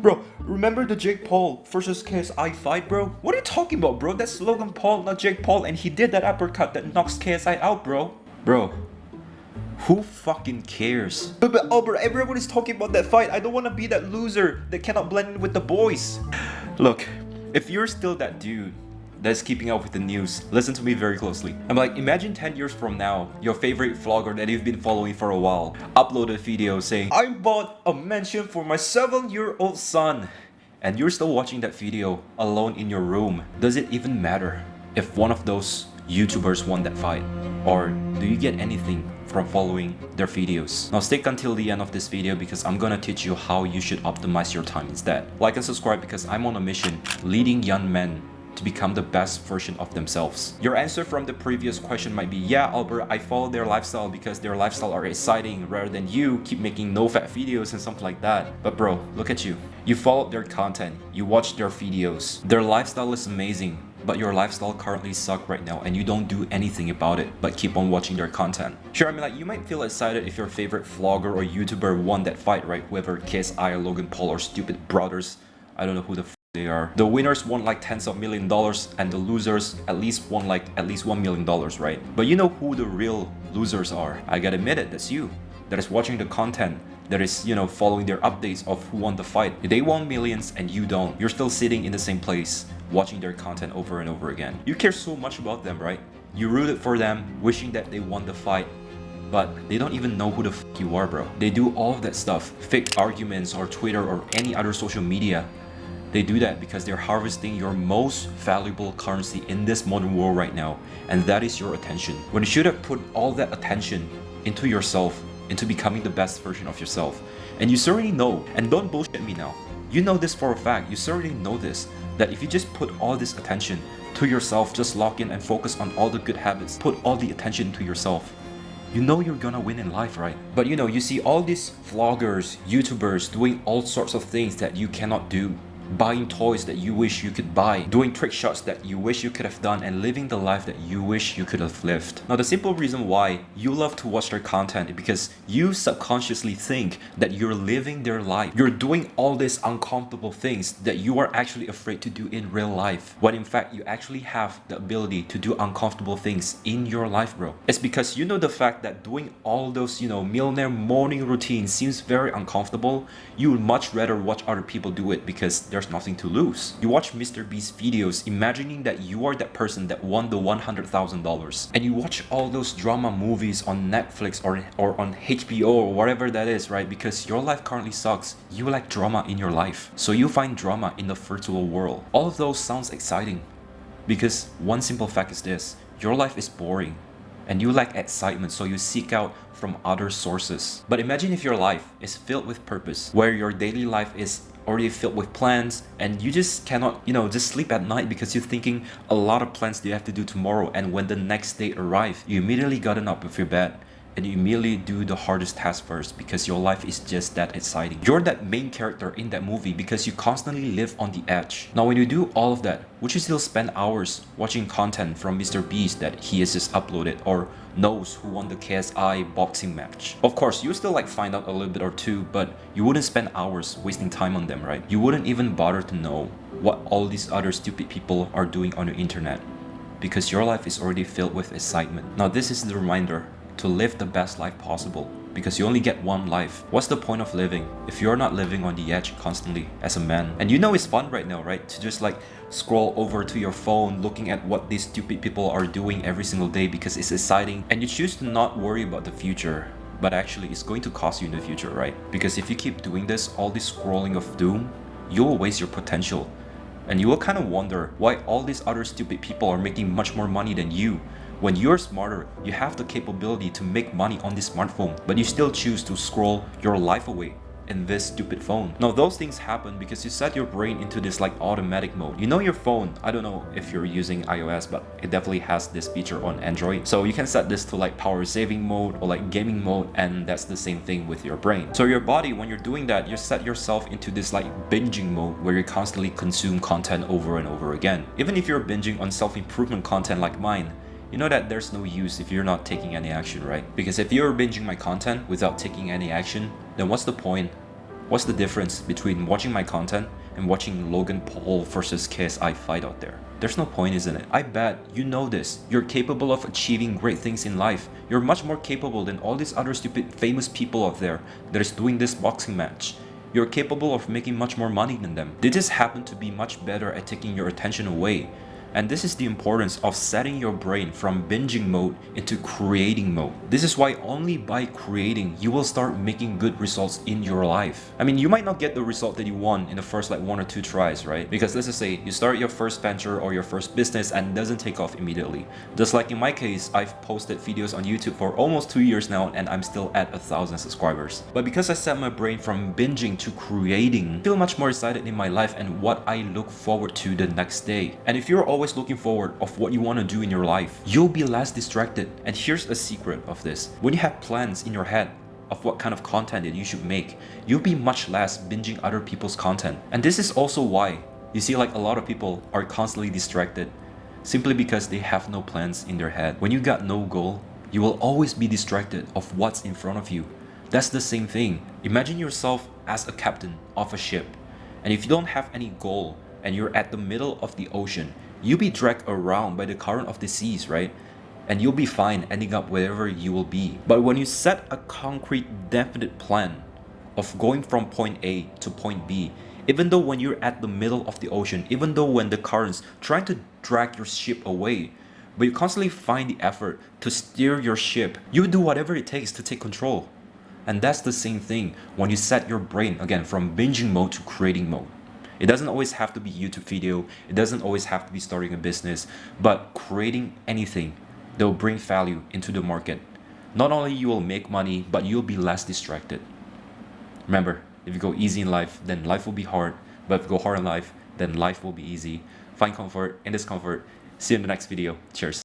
Bro, remember the Jake Paul versus KSI fight, bro? What are you talking about, bro? That's Logan Paul, not Jake Paul, and he did that uppercut that knocks KSI out, bro. Bro, who fucking cares? But bro, everybody's talking about that fight. I don't want to be that loser that cannot blend in with the boys. Look, if you're still that dude that's keeping up with the news, listen to me very closely. I'm like, imagine 10 years from now, your favorite vlogger that you've been following for a while uploaded a video saying, I bought a mansion for my 7-year-old son. And you're still watching that video alone in your room. Does it even matter if one of those YouTubers won that fight? Or do you get anything from following their videos? Now stick until the end of this video because I'm gonna teach you how you should optimize your time instead. Like and subscribe because I'm on a mission leading young men to become the best version of themselves. Your answer from the previous question might be, yeah, Albert, I follow their lifestyle because their lifestyle are exciting rather than you keep making no-fat videos and something like that. But bro, look at you. You followed their content, you watched their videos. Their lifestyle is amazing, but your lifestyle currently sucks right now and you don't do anything about it but keep on watching their content. Sure, I mean, like, you might feel excited if your favorite vlogger or YouTuber won that fight, right? Whoever KSI or Logan Paul or stupid brothers, I don't know who the they are. The winners won like tens of millions of dollars and the losers at least won like at least $1 million, right? But you know who the real losers are. I gotta admit it, that's you. That is watching the content, that is, you know, following their updates of who won the fight. They won millions and you don't. You're still sitting in the same place watching their content over and over again. You care so much about them, right? You rooted for them, wishing that they won the fight. But they don't even know who the f you are, bro. They do all of that stuff, fake arguments or Twitter or any other social media. They do that because they're harvesting your most valuable currency in this modern world right now, and that is your attention. When you should have put all that attention into yourself, into becoming the best version of yourself. And you certainly know, and don't bullshit me now, you know this for a fact, you certainly know this, that if you just put all this attention to yourself, just lock in and focus on all the good habits, put all the attention to yourself, you know you're gonna win in life, right? But you know, you see all these vloggers, YouTubers doing all sorts of things that you cannot do. Buying toys that you wish you could buy, doing trick shots that you wish you could have done, and living the life that you wish you could have lived. Now the simple reason why you love to watch their content is because you subconsciously think that you're living their life. You're doing all these uncomfortable things that you are actually afraid to do in real life, when in fact you actually have the ability to do uncomfortable things in your life, bro. It's because you know the fact that doing all those, you know, millionaire morning routines seems very uncomfortable. You would much rather watch other people do it because there's nothing to lose. You watch Mr. Beast's videos imagining that you are that person that won the $100,000, and you watch all those drama movies on Netflix or on HBO or whatever that is, right? Because your life currently sucks. You like drama in your life, so you find drama in the virtual world. All of those sounds exciting because one simple fact is this: your life is boring and you lack excitement, so you seek out from other sources. But imagine if your life is filled with purpose, where your daily life is already filled with plans and you just cannot, you know, just sleep at night because you're thinking a lot of plans that you have to do tomorrow, and when the next day arrives, you immediately gotten up with your bed and you immediately do the hardest task first because your life is just that exciting. You're that main character in that movie because you constantly live on the edge. Now when you do all of that, would you still spend hours watching content from Mr. Beast that he has just uploaded, or knows who won the KSI boxing match? Of course, you still like find out a little bit or two, but you wouldn't spend hours wasting time on them, right? You wouldn't even bother to know what all these other stupid people are doing on the internet because your life is already filled with excitement. Now this is the reminder to live the best life possible because you only get one life. What's the point of living if you're not living on the edge constantly as a man? And you know it's fun right now, right? To just like scroll over to your phone looking at what these stupid people are doing every single day because it's exciting, and you choose to not worry about the future, but actually it's going to cost you in the future, right? Because if you keep doing this, all this scrolling of doom, you will waste your potential. And you will kind of wonder why all these other stupid people are making much more money than you. When you're smarter, you have the capability to make money on this smartphone, but you still choose to scroll your life away in this stupid phone. Now those things happen because you set your brain into this like automatic mode. You know your phone, I don't know if you're using iOS, but it definitely has this feature on Android. So you can set this to like power saving mode or like gaming mode, and that's the same thing with your brain. So your body, when you're doing that, you set yourself into this like binging mode where you constantly consume content over and over again. Even if you're binging on self-improvement content like mine, you know that there's no use if you're not taking any action, right? Because if you're binging my content without taking any action, then what's the point What's the difference between watching my content and watching Logan Paul versus KSI fight out there? There's no point, isn't it? I bet you know this. You're capable of achieving great things in life. You're much more capable than all these other stupid famous people out there that is doing this boxing match. You're capable of making much more money than them. They just happen to be much better at taking your attention away. And this is the importance of setting your brain from binging mode into creating mode. This is why only by creating, you will start making good results in your life. I mean, you might not get the result that you want in the first like 1 or 2 tries, right? Because let's just say you start your first venture or your first business and it doesn't take off immediately. Just like in my case, I've posted videos on YouTube for almost 2 years now and I'm still at 1,000 subscribers. But because I set my brain from binging to creating, I feel much more excited in my life and what I look forward to the next day. And if you're always looking forward of what you want to do in your life, you'll be less distracted. And here's a secret of this. When you have plans in your head of what kind of content that you should make, you'll be much less binging other people's content. And this is also why you see like a lot of people are constantly distracted simply because they have no plans in their head. When you got no goal, you will always be distracted of what's in front of you. That's the same thing. Imagine yourself as a captain of a ship, and if you don't have any goal and you're at the middle of the ocean, you'll be dragged around by the current of the seas, right? And you'll be fine ending up wherever you will be. But when you set a concrete, definite plan of going from point A to point B, even though when you're at the middle of the ocean, even though when the currents trying to drag your ship away, but you constantly find the effort to steer your ship, you do whatever it takes to take control. And that's the same thing when you set your brain, again, from binging mode to creating mode. It doesn't always have to be YouTube video, it doesn't always have to be starting a business, but creating anything that will bring value into the market. Not only you will make money, but you'll be less distracted. Remember, if you go easy in life, then life will be hard, but if you go hard in life, then life will be easy. Find comfort in discomfort. See you in the next video. Cheers.